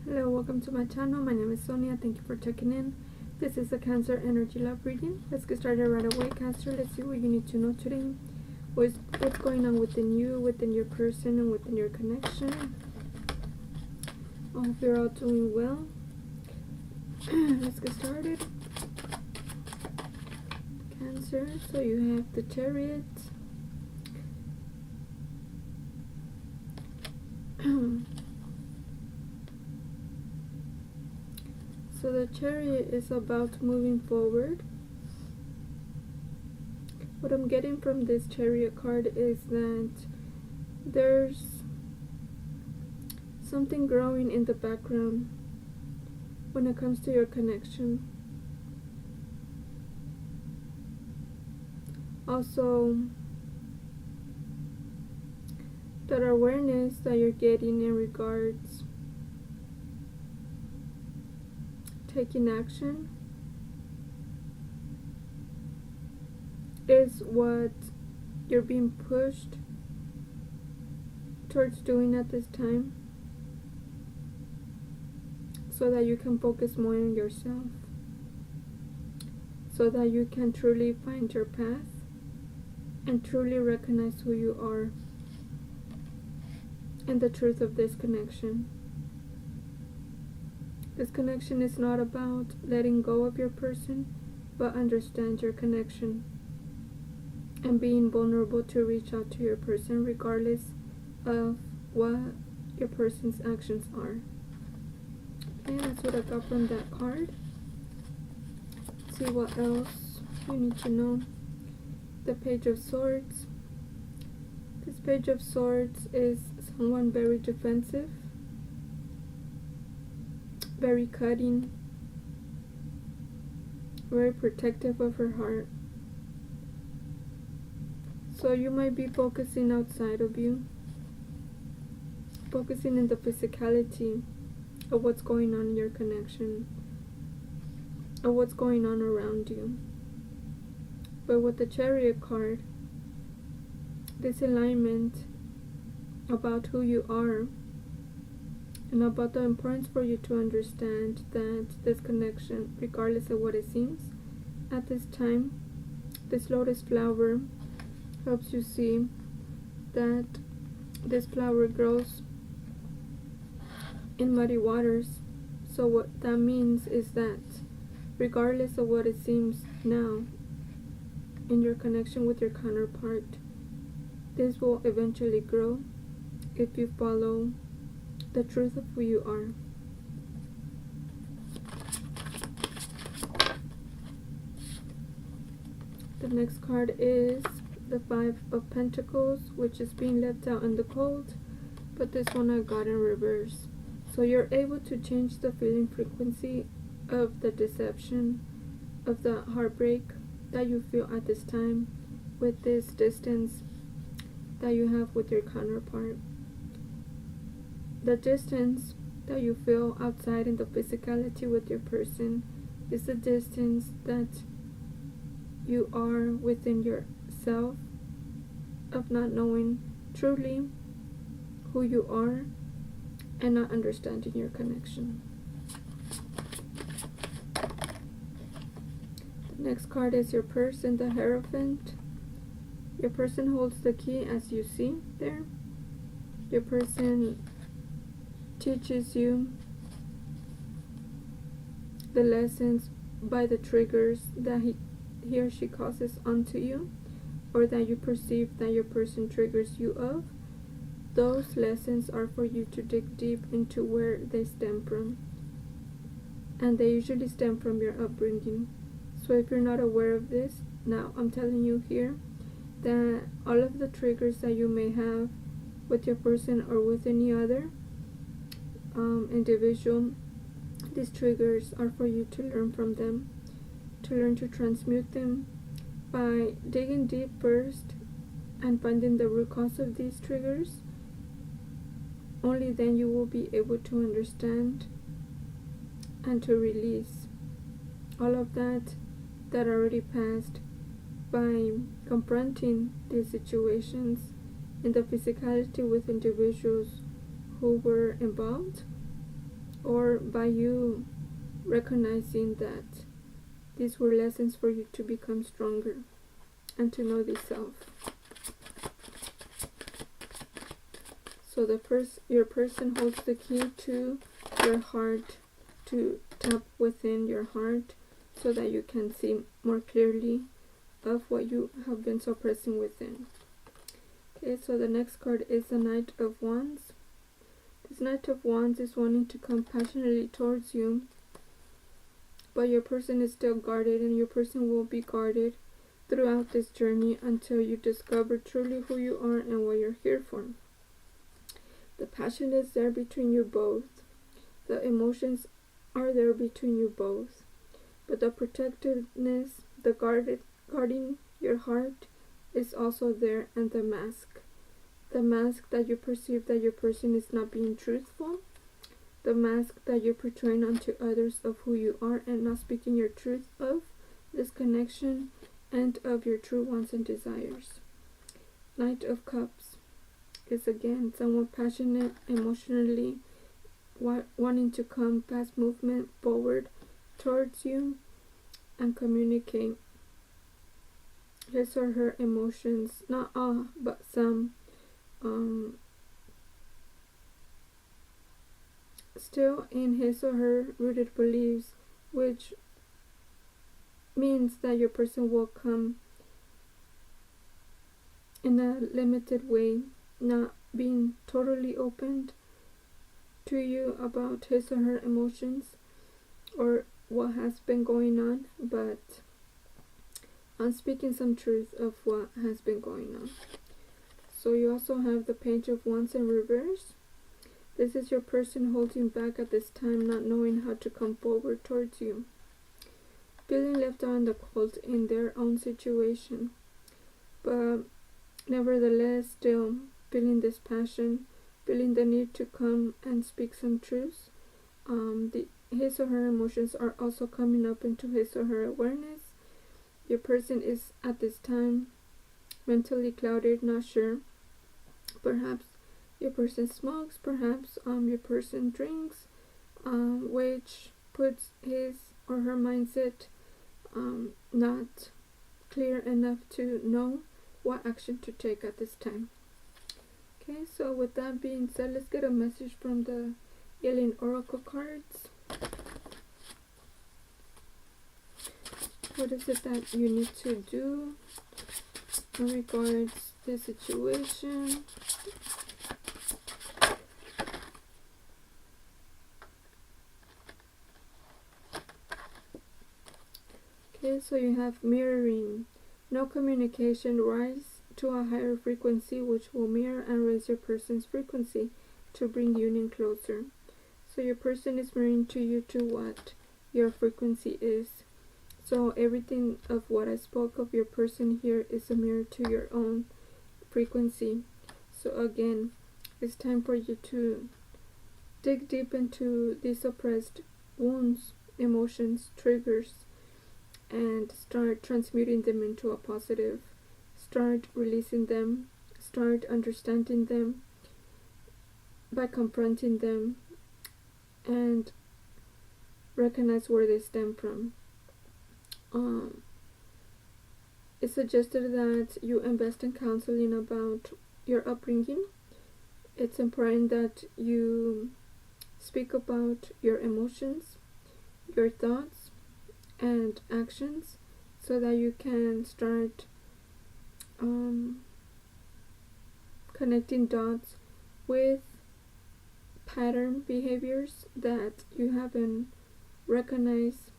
Hello, welcome to my channel. My name is Sonia. Thank you for checking in. This is a Cancer energy love reading. Let's get started right away, Cancer. Let's see what you need to know today. What's going on within you, within your person, and within your connection. I hope you're all doing well. Let's get started. Cancer, so you have the Chariot. So the Chariot is about moving forward. What I'm getting from this Chariot card is that there's something growing in the background when it comes to your connection. Also, that awareness that you're getting in regards taking action is what you're being pushed towards doing at this time, so that you can focus more on yourself, so that you can truly find your path and truly recognize who you are and the truth of this connection. This connection is not about letting go of your person, but understand your connection and being vulnerable to reach out to your person regardless of what your person's actions are. Okay, that's what I got from that card. Let's see what else you need to know. The Page of Swords. This Page of Swords is someone very defensive, very cutting, very protective of her heart. So you might be focusing outside of you, focusing in the physicality of what's going on in your connection, of what's going on around you. But with the Chariot card, this alignment about who you are and about the importance for you to understand that this connection, regardless of what it seems at this time, this lotus flower helps you see that this flower grows in muddy waters. So what that means is that regardless of what it seems now in your connection with your counterpart, this will eventually grow if you follow the truth of who you are. The next card is the Five of Pentacles, which is being left out in the cold, but this one I got in reverse. So you're able to change the feeling frequency of the deception, of the heartbreak that you feel at this time with this distance that you have with your counterpart. The distance that you feel outside in the physicality with your person is the distance that you are within yourself, of not knowing truly who you are and not understanding your connection. The next card is your person, the Hierophant. Your person holds the key, as you see there. Your person teaches you the lessons by the triggers that he or she causes onto you, or that you perceive that your person triggers you of. Those lessons are for you to dig deep into where they stem from, and they usually stem from your upbringing. So if you're not aware of this, now I'm telling you here that all of the triggers that you may have with your person or with any other individual, these triggers are for you to learn from them, to learn to transmute them by digging deep first and finding the root cause of these triggers. Only then you will be able to understand and to release all of that already passed by confronting these situations in the physicality with individuals who were involved or by you recognizing that these were lessons for you to become stronger and to know the self. So your person holds the key to your heart, to tap within your heart so that you can see more clearly of what you have been suppressing within. Okay, so the next card is the Knight of Wands. This Knight of Wands is wanting to come passionately towards you, but your person is still guarded, and your person will be guarded throughout this journey until you discover truly who you are and what you're here for. The passion is there between you both. The emotions are there between you both. But the protectiveness, the guarding your heart is also there, and the mask. The mask that you perceive that your person is not being truthful. The mask that you're portraying onto others of who you are and not speaking your truth of this connection and of your true wants and desires. Knight of Cups is again someone passionate, emotionally wanting to come fast movement forward towards you and communicate his or her emotions, not all but some, still in his or her rooted beliefs, which means that your person will come in a limited way, not being totally opened to you about his or her emotions or what has been going on, but I'm speaking some truth of what has been going on. So you also have the Page of Wands in reverse. This is your person holding back at this time, not knowing how to come forward towards you, feeling left out in the cold in their own situation, but nevertheless still feeling this passion, feeling the need to come and speak some truths. His or her emotions are also coming up into his or her awareness. Your person is at this time mentally clouded, not sure. Perhaps your person smokes, perhaps your person drinks, which puts his or her mindset not clear enough to know what action to take at this time. Okay, so with that being said, let's get a message from the Healing Oracle cards. What is it that you need to do in regards to the situation? Okay, so you have mirroring. No communication, rise to a higher frequency which will mirror and raise your person's frequency to bring union closer. So your person is mirroring to you to what your frequency is. So everything of what I spoke of your person here is a mirror to your own frequency. So again, it's time for you to dig deep into these suppressed wounds, emotions, triggers, and start transmuting them into a positive. Start releasing them, start understanding them by confronting them, and recognize where they stem from. It's suggested that you invest in counseling about your upbringing. It's important that you speak about your emotions, your thoughts, and actions so that you can start connecting dots with pattern behaviors that you haven't recognized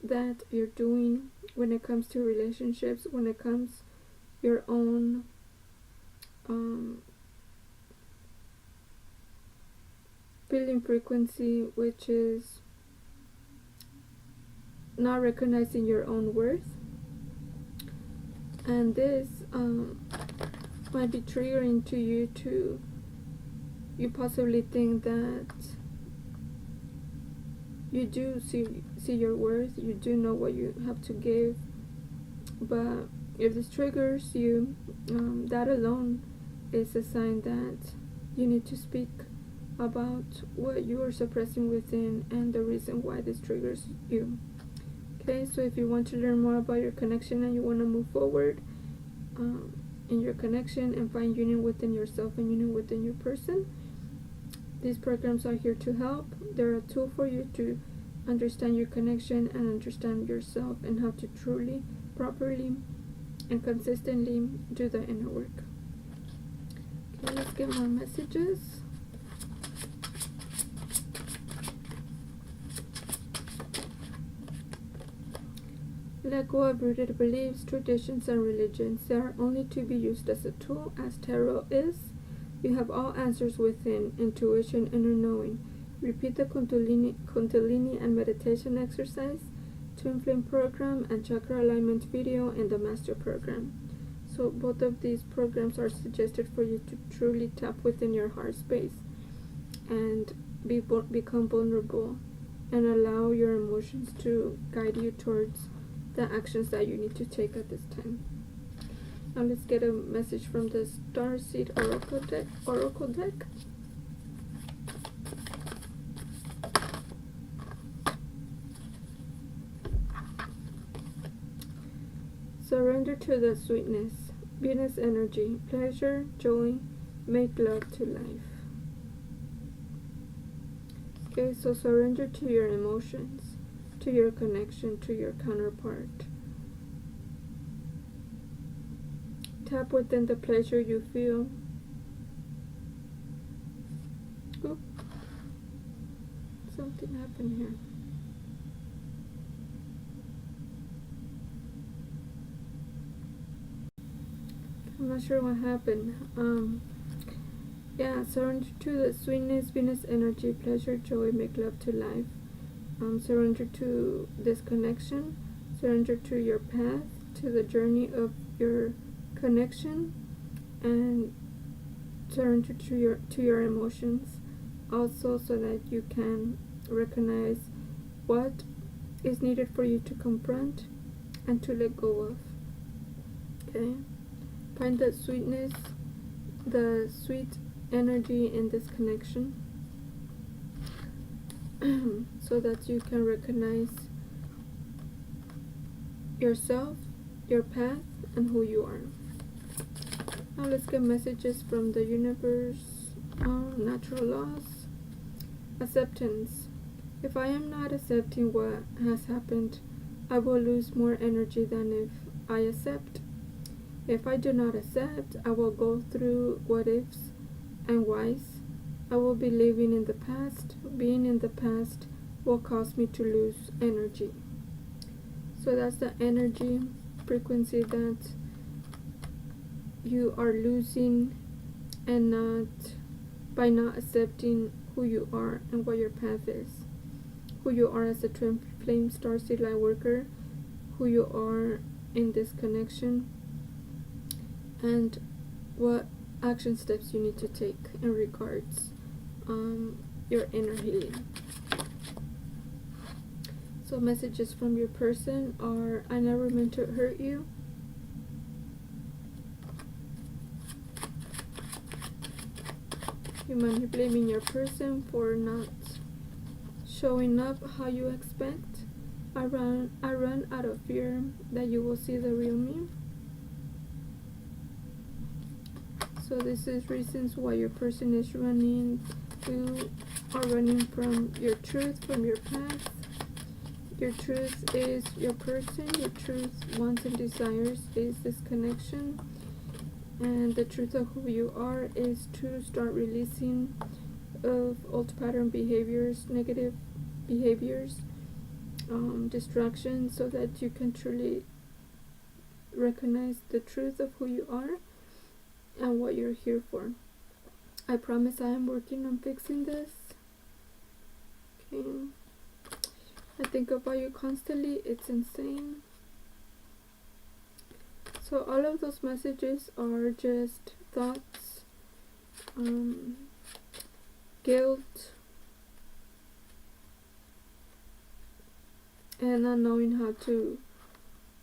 that you're doing when it comes to relationships, when it comes your own feeling frequency, which is not recognizing your own worth. And this might be triggering to you to you possibly think that you do see your worth, you do know what you have to give, but if this triggers you, that alone is a sign that you need to speak about what you are suppressing within and the reason why this triggers you. Okay, so if you want to learn more about your connection and you want to move forward in your connection and find union within yourself and union within your person, these programs are here to help. They're a tool for you to understand your connection and understand yourself and how to truly, properly, and consistently do the inner work. Okay, let's get more messages. Let go of rooted beliefs, traditions, and religions. They are only to be used as a tool, as tarot is. You have all answers within, intuition, inner knowing. Repeat the Kundalini and meditation exercise, Twin Flame program, and chakra alignment video in the master program. So both of these programs are suggested for you to truly tap within your heart space and become vulnerable and allow your emotions to guide you towards the actions that you need to take at this time. Now let's get a message from the Starseed Oracle deck. Surrender to the sweetness, Venus energy, pleasure, joy, make love to life. Okay, so surrender to your emotions, to your connection, to your counterpart. Tap within the pleasure you feel. Oop. Something happened here. I'm not sure what happened. Yeah, surrender to the sweetness, Venus energy, pleasure, joy, make love to life. Surrender to this connection. Surrender to your path, to the journey of your connection, and surrender to your emotions. Also, so that you can recognize what is needed for you to confront and to let go of. Okay. Find the sweetness, the sweet energy in this connection so that you can recognize yourself, your path, and who you are. Now let's get messages from the universe, natural laws. Acceptance. If I am not accepting what has happened, I will lose more energy than if I accept. If I do not accept, I will go through what ifs and whys. I will be living in the past. Being in the past will cause me to lose energy. So that's the energy frequency that you are losing, and not by not accepting who you are and what your path is, who you are as a twin flame starseed light worker, who you are in this connection, and what action steps you need to take in regards your inner healing. So messages from your person are: I never meant to hurt you. You might be blaming your person for not showing up how you expect. I run out of fear that you will see the real me. So this is reasons why your person is running. You are running from your truth, from your path. Your truth is your person. Your truth, wants, and desires is this connection. And the truth of who you are is to start releasing of old pattern behaviors, negative behaviors, distractions, so that you can truly recognize the truth of who you are and what you're here for. I promise I am working on fixing this. Okay. I think about you constantly. It's insane. So all of those messages are just thoughts, guilt, and not knowing how to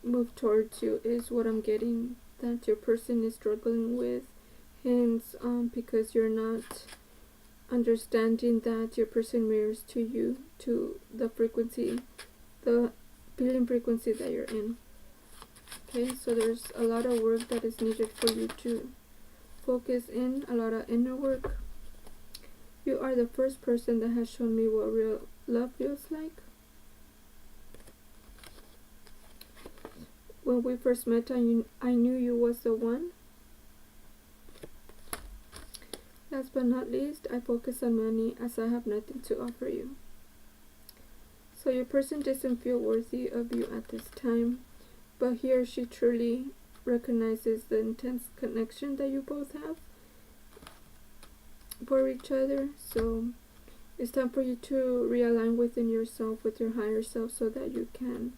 move towards you is what I'm getting that your person is struggling with. Hence, because you're not understanding that your person mirrors to you, to the frequency, the feeling frequency that you're in. Okay, so there's a lot of work that is needed for you to focus in, a lot of inner work. You are the first person that has shown me what real love feels like. When we first met, I knew you was the one. Last but not least, I focus on money as I have nothing to offer you. So your person doesn't feel worthy of you at this time, but he or she truly recognizes the intense connection that you both have for each other. So it's time for you to realign within yourself, with your higher self, so that you can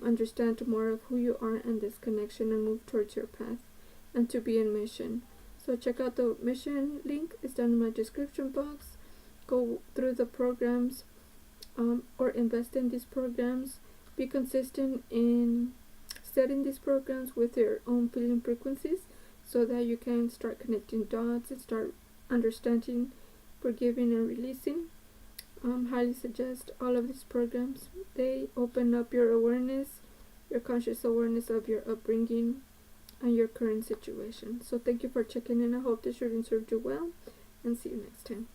understand more of who you are and this connection, and move towards your path and to be in mission. So check out the mission link. It's down in my description box. Go through the programs, or invest in these programs. Be consistent in setting these programs with your own feeling frequencies, so that you can start connecting dots and start understanding, forgiving, and releasing. Highly suggest all of these programs. They open up your awareness, your conscious awareness of your upbringing and your current situation. So thank you for checking in. I hope this reading served you well, and see you next time.